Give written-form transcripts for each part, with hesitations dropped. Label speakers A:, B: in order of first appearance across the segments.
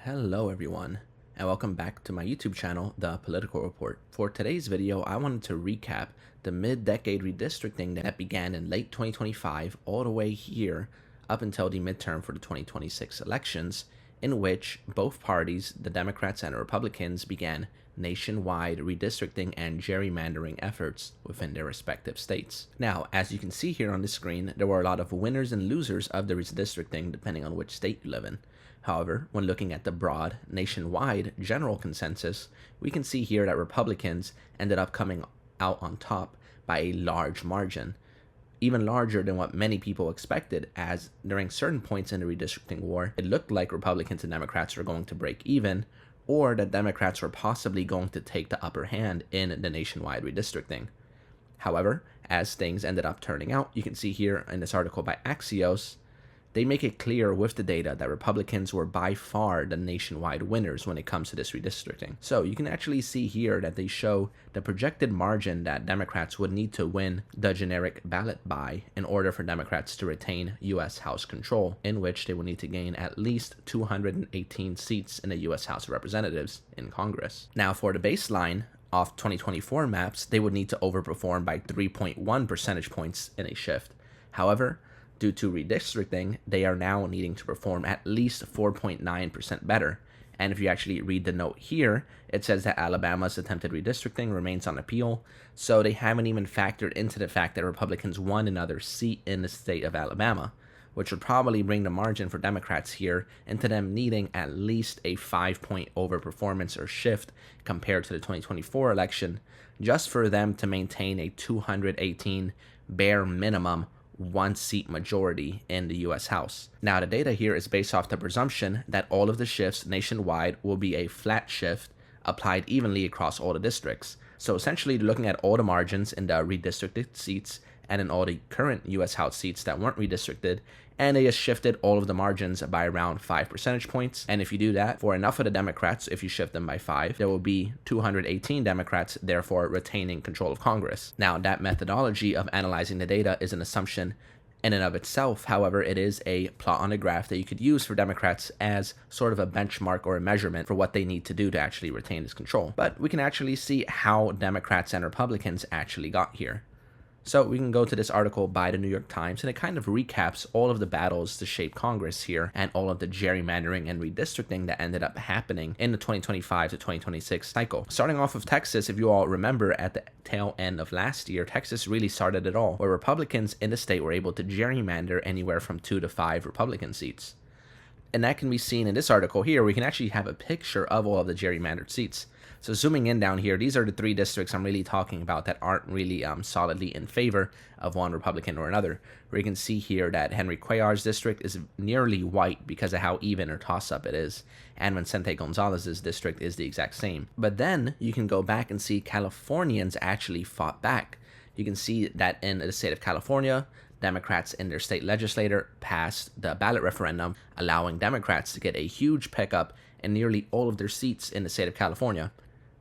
A: Hello everyone, and welcome back to my YouTube channel, The Political Report. For today's video, I wanted to recap the mid-decade redistricting that began in late 2025 all the way here up until the midterm for the 2026 elections, in which both parties, the Democrats and the Republicans, began nationwide redistricting and gerrymandering efforts within their respective states. Now, as you can see here on the screen, there were a lot of winners and losers of the redistricting depending on which state you live in. However, when looking at the broad, nationwide general consensus, we can see here that Republicans ended up coming out on top by a large margin, even larger than what many people expected, as during certain points in the redistricting war, it looked like Republicans and Democrats were going to break even, or that Democrats were possibly going to take the upper hand in the nationwide redistricting. However, as things ended up turning out, you can see here in this article by Axios, they make it clear with the data that Republicans were by far the nationwide winners when it comes to this redistricting. So you can actually see here that they show the projected margin that Democrats would need to win the generic ballot by in order for Democrats to retain U.S. House control, in which they would need to gain at least 218 seats in the U.S. House of Representatives in Congress. Now, for the baseline of 2024 maps, they would need to overperform by 3.1 percentage points in a shift. However, due to redistricting, they are now needing to perform at least 4.9% better. And if you actually read the note here, it says that Alabama's attempted redistricting remains on appeal, so they haven't even factored into the fact that Republicans won another seat in the state of Alabama, which would probably bring the margin for Democrats here into them needing at least a 5-point overperformance or shift compared to the 2024 election, just for them to maintain a 218 bare minimum one-seat majority in the U.S. House. Now, the data here is based off the presumption that all of the shifts nationwide will be a flat shift applied evenly across all the districts. So essentially, looking at all the margins in the redistricted seats and in all the current U.S. House seats that weren't redistricted, and they just shifted all of the margins by around 5 percentage points. And if you do that for enough of the Democrats, if you shift them by 5, there will be 218 Democrats, therefore retaining control of Congress. Now, that methodology of analyzing the data is an assumption in and of itself. However, it is a plot on a graph that you could use for Democrats as sort of a benchmark or a measurement for what they need to do to actually retain this control. But we can actually see how Democrats and Republicans actually got here. So we can go to this article by the New York Times, and it kind of recaps all of the battles to shape Congress here and all of the gerrymandering and redistricting that ended up happening in the 2025 to 2026 cycle. Starting off with Texas, if you all remember at the tail end of last year, Texas really started it all, where Republicans in the state were able to gerrymander anywhere from 2 to 5 Republican seats. And that can be seen in this article here. We can actually have a picture of all of the gerrymandered seats. So zooming in down here, these are the 3 districts I'm really talking about that aren't really solidly in favor of one Republican or another. Where you can see here that Henry Cuellar's district is nearly white because of how even or toss-up it is. And Vicente Gonzalez's district is the exact same. But then you can go back and see Californians actually fought back. You can see that in the state of California, Democrats in their state legislature passed the ballot referendum, allowing Democrats to get a huge pickup in nearly all of their seats in the state of California.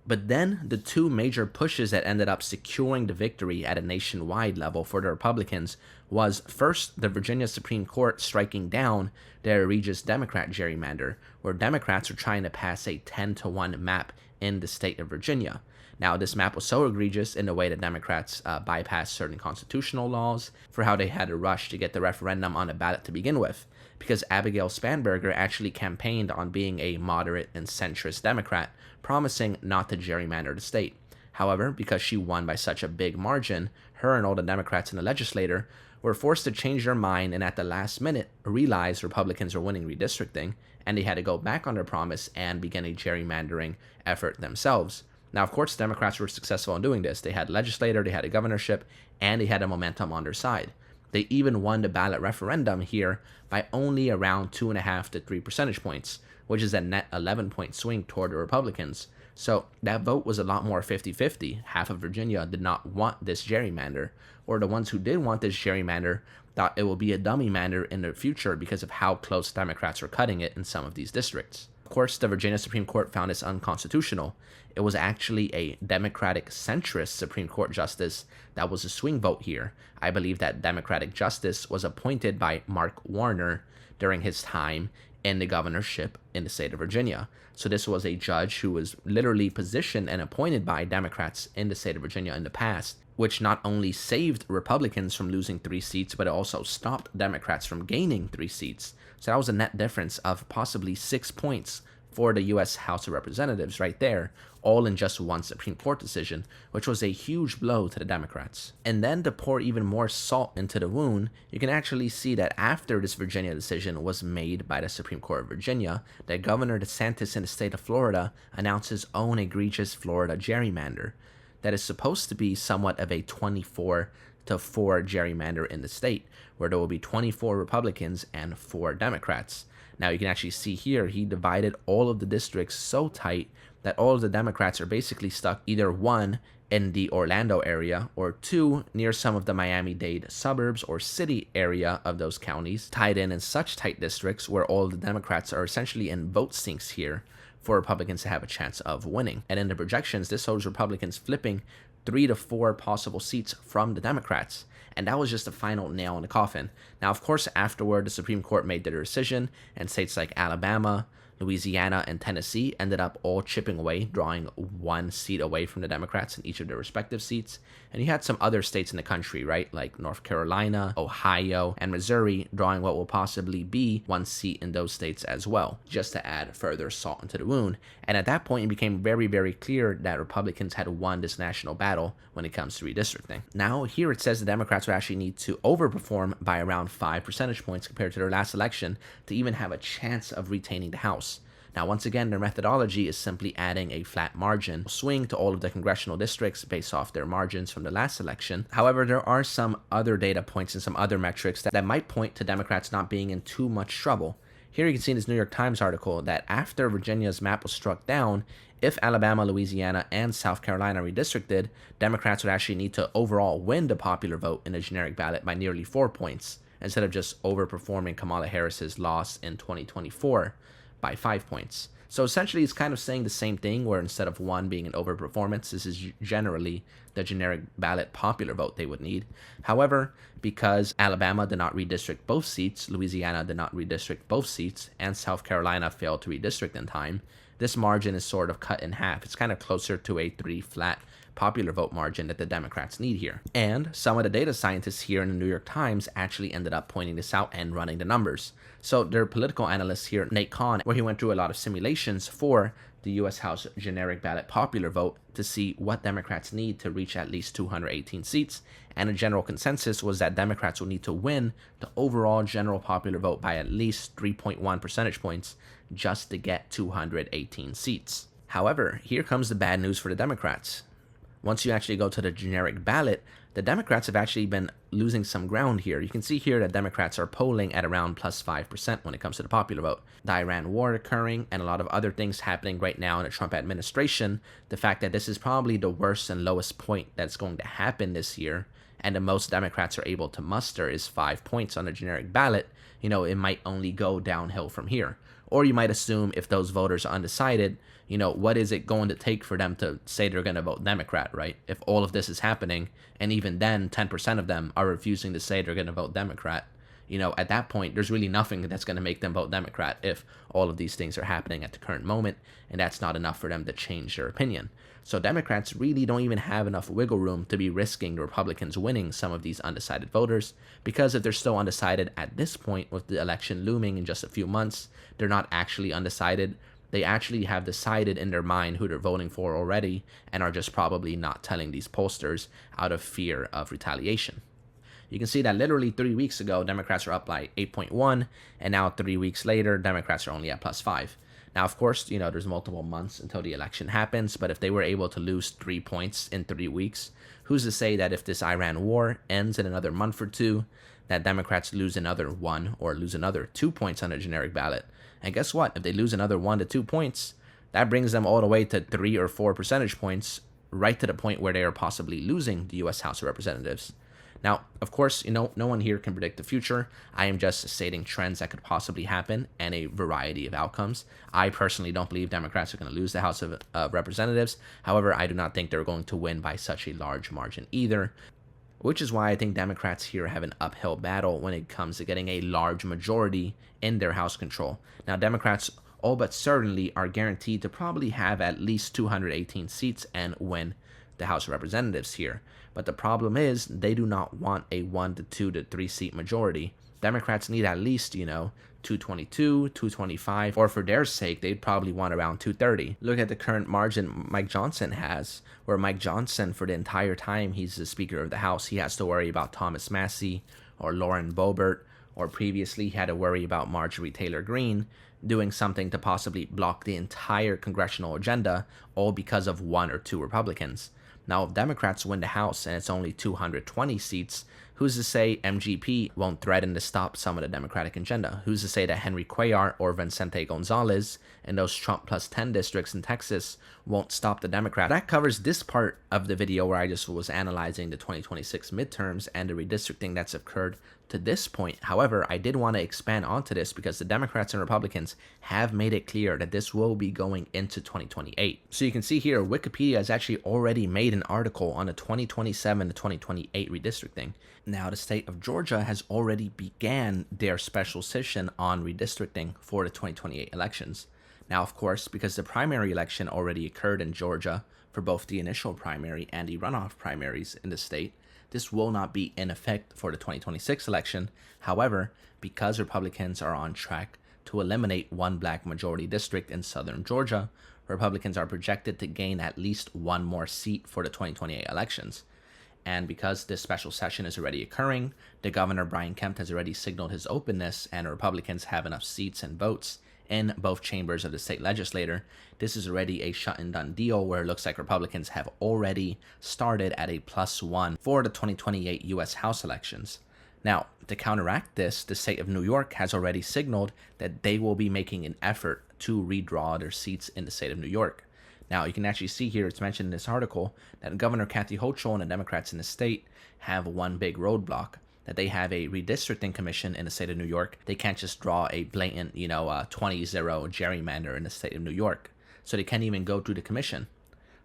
A: But then the 2 major pushes that ended up securing the victory at a nationwide level for the Republicans was first the Virginia Supreme Court striking down their egregious Democrat gerrymander, where Democrats were trying to pass a 10-to-1 map in the state of Virginia. Now, this map was so egregious in the way that Democrats bypassed certain constitutional laws for how they had to rush to get the referendum on the ballot to begin with, because Abigail Spanberger actually campaigned on being a moderate and centrist Democrat, promising not to gerrymander the state. However, because she won by such a big margin, her and all the Democrats in the legislature were forced to change their mind and at the last minute realized Republicans were winning redistricting, and they had to go back on their promise and begin a gerrymandering effort themselves. Now, of course, Democrats were successful in doing this. They had legislature, they had a governorship, and they had a momentum on their side. They even won the ballot referendum here by only around 2.5 to 3 percentage points, which is a net 11-point swing toward the Republicans. So that vote was a lot more 50-50. Half of Virginia did not want this gerrymander, or the ones who did want this gerrymander thought it will be a dummy mander in the future because of how close Democrats were cutting it in some of these districts. Of course, the Virginia Supreme Court found this unconstitutional. It was actually a Democratic centrist Supreme Court justice that was a swing vote here. I believe that Democratic justice was appointed by Mark Warner during his time in the governorship in the state of Virginia. So this was a judge who was literally positioned and appointed by Democrats in the state of Virginia in the past, which not only saved Republicans from losing 3 seats, but it also stopped Democrats from gaining 3 seats. So that was a net difference of possibly 6 points for the U.S. House of Representatives right there, all in just one Supreme Court decision, which was a huge blow to the Democrats. And then to pour even more salt into the wound, you can actually see that after this Virginia decision was made by the Supreme Court of Virginia, that Governor DeSantis in the state of Florida announced his own egregious Florida gerrymander that is supposed to be somewhat of a 24-4 gerrymander in the state, where there will be 24 Republicans and 4 Democrats. Now you can actually see here, he divided all of the districts so tight that all of the Democrats are basically stuck either 1 in the Orlando area or 2 near some of the Miami-Dade suburbs or city area of those counties, tied in such tight districts where all of the Democrats are essentially in vote sinks here for Republicans to have a chance of winning. And in the projections, this shows Republicans flipping 3 to 4 possible seats from the Democrats. And that was just the final nail in the coffin. Now, of course, afterward, the Supreme Court made their decision, and states like Alabama, Louisiana, and Tennessee ended up all chipping away, drawing 1 seat away from the Democrats in each of their respective seats. And you had some other states in the country, right, like North Carolina, Ohio, and Missouri, drawing what will possibly be 1 seat in those states as well, just to add further salt into the wound. And at that point, it became very, very clear that Republicans had won this national battle when it comes to redistricting. Now, here it says the Democrats would actually need to overperform by around 5 percentage points compared to their last election to even have a chance of retaining the House. Now, once again, their methodology is simply adding a flat margin swing to all of the congressional districts based off their margins from the last election. However, there are some other data points and some other metrics that might point to Democrats not being in too much trouble. Here you can see in this New York Times article that after Virginia's map was struck down, if Alabama, Louisiana, and South Carolina redistricted, Democrats would actually need to overall win the popular vote in a generic ballot by nearly 4 points, instead of just overperforming Kamala Harris's loss in 2024 by 5 points. So essentially, it's kind of saying the same thing, where instead of 1 being an overperformance, this is generally the generic ballot popular vote they would need. However, because Alabama did not redistrict both seats, Louisiana did not redistrict both seats, and South Carolina failed to redistrict in time, this margin is sort of cut in half. It's kind of closer to a 3 flat popular vote margin that the Democrats need here. And some of the data scientists here in the New York Times actually ended up pointing this out and running the numbers. So their political analyst here, Nate Kahn, where he went through a lot of simulations for the U.S. House generic ballot popular vote to see what Democrats need to reach at least 218 seats. And a general consensus was that Democrats will need to win the overall general popular vote by at least 3.1 percentage points just to get 218 seats. However, here comes the bad news for the Democrats. Once you actually go to the generic ballot, the Democrats have actually been losing some ground here. You can see here that Democrats are polling at around plus 5% when it comes to the popular vote. The Iran war occurring and a lot of other things happening right now in the Trump administration, the fact that this is probably the worst and lowest point that's going to happen this year, and the most Democrats are able to muster is 5 points on the generic ballot, it might only go downhill from here. Or you might assume if those voters are undecided, what is it going to take for them to say they're going to vote Democrat, right? If all of this is happening, and even then 10% of them are refusing to say they're going to vote Democrat, at that point, there's really nothing that's going to make them vote Democrat if all of these things are happening at the current moment, and that's not enough for them to change their opinion. So Democrats really don't even have enough wiggle room to be risking the Republicans winning some of these undecided voters, because if they're still undecided at this point with the election looming in just a few months, they're not actually undecided. They actually have decided in their mind who they're voting for already and are just probably not telling these pollsters out of fear of retaliation. You can see that literally 3 weeks ago, Democrats were up by 8.1, and now 3 weeks later, Democrats are only at plus 5. Now, of course, there's multiple months until the election happens, but if they were able to lose 3 points in 3 weeks, who's to say that if this Iran war ends in another month or two, that Democrats lose another 1 or lose another 2 points on a generic ballot? And guess what? If they lose another 1 to 2 points, that brings them all the way to 3 or 4 percentage points, right to the point where they are possibly losing the U.S. House of Representatives. Now, of course, no one here can predict the future. I am just stating trends that could possibly happen and a variety of outcomes. I personally don't believe Democrats are going to lose the House of Representatives. However, I do not think they're going to win by such a large margin either. which is why I think Democrats here have an uphill battle when it comes to getting a large majority in their House control. Now, Democrats all but certainly are guaranteed to probably have at least 218 seats and win the House of Representatives here. But the problem is they do not want a 1 to 2 to 3 seat majority. Democrats need at least, 222, 225, or for their sake, they'd probably want around 230. Look at the current margin Mike Johnson has, where Mike Johnson, for the entire time he's the Speaker of the House, he has to worry about Thomas Massie or Lauren Boebert, or previously he had to worry about Marjorie Taylor Greene doing something to possibly block the entire congressional agenda, all because of 1 or 2 Republicans. Now, if Democrats win the House and it's only 220 seats, who's to say MGP won't threaten to stop some of the Democratic agenda? Who's to say that Henry Cuellar or Vicente Gonzalez in those Trump plus 10 districts in Texas won't stop the Democrats? That covers this part of the video where I just was analyzing the 2026 midterms and the redistricting that's occurred to this point. However, I did want to expand onto this because the Democrats and Republicans have made it clear that this will be going into 2028. So you can see here, Wikipedia has actually already made an article on the 2027 to 2028 redistricting. Now, the state of Georgia has already began their special session on redistricting for the 2028 elections. Now, of course, because the primary election already occurred in Georgia for both the initial primary and the runoff primaries in the state, this will not be in effect for the 2026 election. However, because Republicans are on track to eliminate one black majority district in southern Georgia, Republicans are projected to gain at least one more seat for the 2028 elections. And because this special session is already occurring, the governor Brian Kemp has already signaled his openness, and Republicans have enough seats and votes in both chambers of the state legislature. This is already a shut and done deal where it looks like Republicans have already started at a +1 for the 2028 U.S. House elections. Now, to counteract this, the state of New York has already signaled that they will be making an effort to redraw their seats in the state of New York. Now, you can actually see here, it's mentioned in this article, that Governor Kathy Hochul and the Democrats in the state have one big roadblock, that they have a redistricting commission in the state of New York. They can't just draw a blatant, 20-0 gerrymander in the state of New York. So they can't even go through the commission.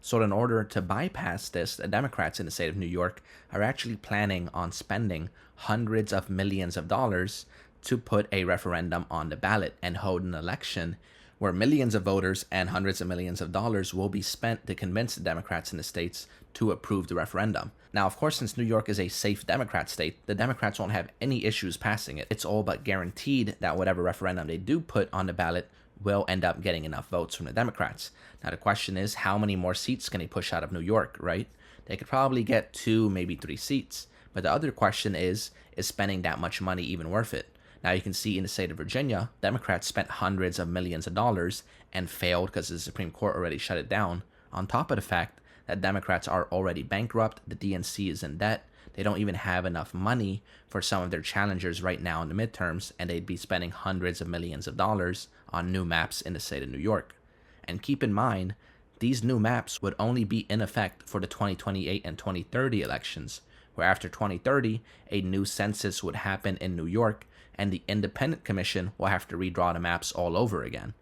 A: So in order to bypass this, the Democrats in the state of New York are actually planning on spending hundreds of millions of dollars to put a referendum on the ballot and hold an election where millions of voters and hundreds of millions of dollars will be spent to convince the Democrats in the states to approve the referendum. Now, of course, since New York is a safe Democrat state, the Democrats won't have any issues passing it. It's all but guaranteed that whatever referendum they do put on the ballot will end up getting enough votes from the Democrats. Now, the question is, how many more seats can they push out of New York, right? They could probably get 2, maybe 3 seats. But the other question is spending that much money even worth it? Now, you can see in the state of Virginia, Democrats spent hundreds of millions of dollars and failed because the Supreme Court already shut it down, on top of the fact that Democrats are already bankrupt, the DNC is in debt, they don't even have enough money for some of their challengers right now in the midterms, and they'd be spending hundreds of millions of dollars on new maps in the state of New York. And keep in mind, these new maps would only be in effect for the 2028 and 2030 elections, where after 2030, a new census would happen in New York, and the Independent Commission will have to redraw the maps all over again.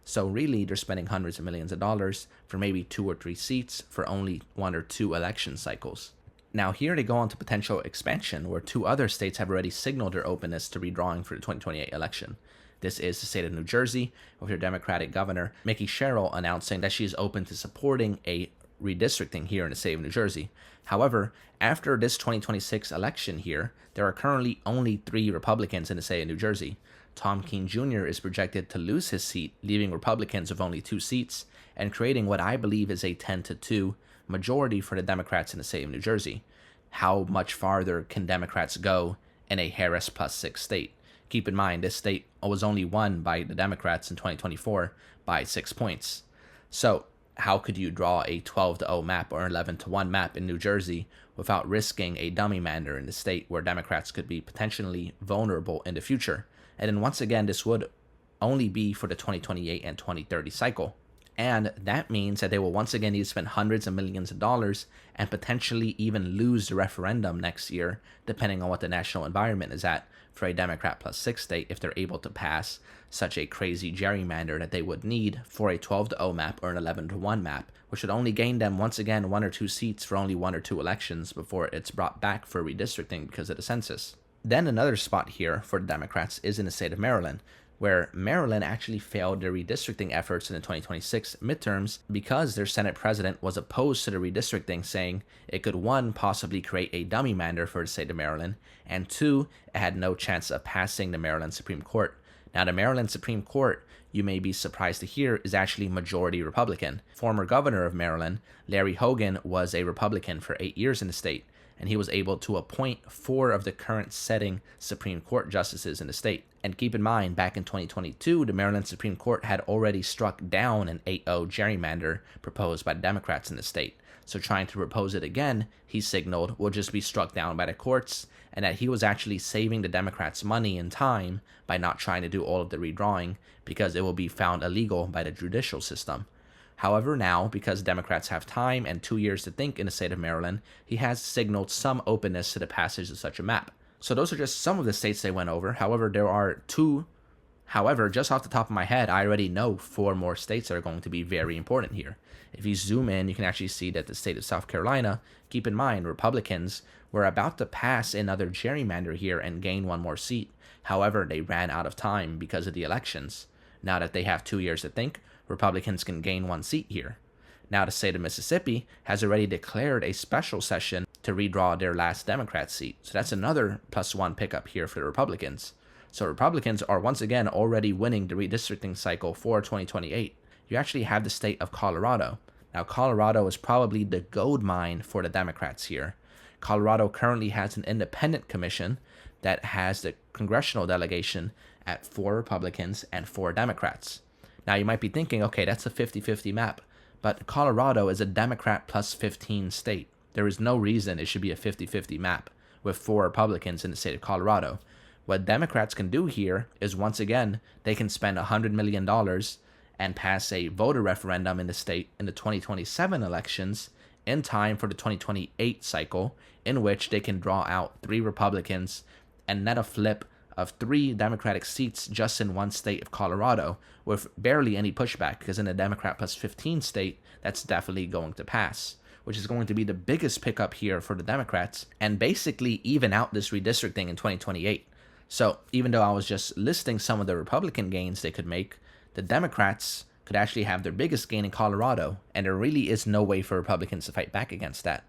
A: So really, they're spending hundreds of millions of dollars for maybe 2 or 3 seats for only 1 or 2 election cycles. Now here they go on to potential expansion, where 2 other states have already signaled their openness to redrawing for the 2028 election. This is the state of New Jersey, with their Democratic governor, Mickey Sherrill, announcing that she is open to supporting a redistricting here in the state of New Jersey. However, after this 2026 election here, there are currently only 3 Republicans in the state of New Jersey. Tom Keene Jr. is projected to lose his seat, leaving Republicans with only 2 seats, and creating what I believe is a 10-2 majority for the Democrats in the state of New Jersey. How much farther can Democrats go in a Harris plus 6 state? Keep in mind, this state was only won by the Democrats in 2024 by 6 points. So how could you draw a 12-0 map or 11-1 map in New Jersey without risking a gerrymander in the state where Democrats could be potentially vulnerable in the future? And then once again, this would only be for the 2028 and 2030 cycle. And that means that they will once again need to spend hundreds of millions of dollars and potentially even lose the referendum next year, depending on what the national environment is at for a Democrat plus 6 state, if they're able to pass such a crazy gerrymander that they would need for a 12-0 map or an 11-1 map, which would only gain them once again 1 or 2 seats for only 1 or 2 elections before it's brought back for redistricting because of the census. Then another spot here for the Democrats is in the state of Maryland, where Maryland actually failed their redistricting efforts in the 2026 midterms because their Senate president was opposed to the redistricting, saying it could, 1, possibly create a dummy mander for the state of Maryland, and 2, it had no chance of passing the Maryland Supreme Court. Now, the Maryland Supreme Court, you may be surprised to hear, is actually majority Republican. Former governor of Maryland, Larry Hogan, was a Republican for 8 years in the state, and he was able to appoint 4 of the current setting Supreme Court justices in the state. And keep in mind, back in 2022, the Maryland Supreme Court had already struck down an 8-0 gerrymander proposed by the Democrats in the state. So trying to propose it again, he signaled, will just be struck down by the courts, and that he was actually saving the Democrats money and time by not trying to do all of the redrawing because it will be found illegal by the judicial system. However, now, because Democrats have time and 2 years to think in the state of Maryland, he has signaled some openness to the passage of such a map. So those are just some of the states they went over. However, there are 2. However, just off the top of my head, I already know 4 more states that are going to be very important here. If you zoom in, you can actually see that the state of South Carolina, keep in mind, Republicans were about to pass another gerrymander here and gain 1 more seat. However, they ran out of time because of the elections. Now that they have 2 years to think, Republicans can gain 1 seat here. Now the state of Mississippi has already declared a special session to redraw their last Democrat seat. So that's another +1 pickup here for the Republicans. So Republicans are once again already winning the redistricting cycle for 2028. You actually have the state of Colorado. Now Colorado is probably the gold mine for the Democrats here. Colorado currently has an independent commission that has the congressional delegation at 4 Republicans and 4 Democrats. Now you might be thinking, okay, that's a 50-50 map, but Colorado is a Democrat plus 15 state. There is no reason it should be a 50-50 map with 4 Republicans in the state of Colorado. What Democrats can do here is, once again, they can spend $100 million and pass a voter referendum in the state in the 2027 elections in time for the 2028 cycle, in which they can draw out 3 Republicans and net a flip of 3 Democratic seats just in 1 state of Colorado with barely any pushback, because in a Democrat plus 15 state, that's definitely going to pass, which is going to be the biggest pickup here for the Democrats and basically even out this redistricting in 2028. So even though I was just listing some of the Republican gains they could make, the Democrats could actually have their biggest gain in Colorado, and there really is no way for Republicans to fight back against that.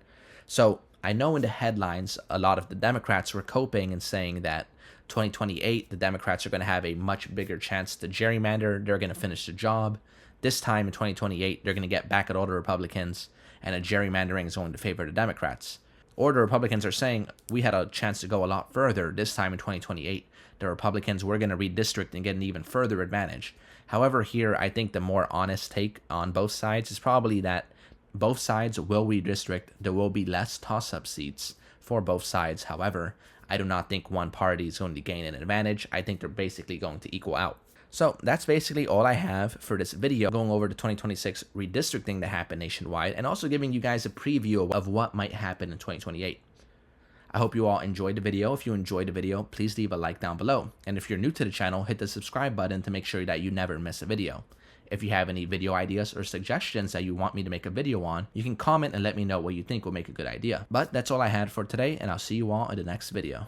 A: So I know in the headlines, a lot of the Democrats were coping and saying that 2028, the Democrats are going to have a much bigger chance to gerrymander. They're going to finish the job. This time in 2028, they're going to get back at all the Republicans, and a gerrymandering is going to favor the Democrats. Or the Republicans are saying, we had a chance to go a lot further this time in 2028. The Republicans were going to redistrict and get an even further advantage. However, here, I think the more honest take on both sides is probably that both sides will redistrict. There will be less toss-up seats for both sides. However, I do not think one party is going to gain an advantage. I think they're basically going to equal out. So that's basically all I have for this video, going over the 2026 redistricting that happened nationwide and also giving you guys a preview of what might happen in 2028. I hope you all enjoyed the video. If you enjoyed the video, please leave a like down below. And if you're new to the channel, hit the subscribe button to make sure that you never miss a video. If you have any video ideas or suggestions that you want me to make a video on, you can comment and let me know what you think will make a good idea. But that's all I had for today, and I'll see you all in the next video.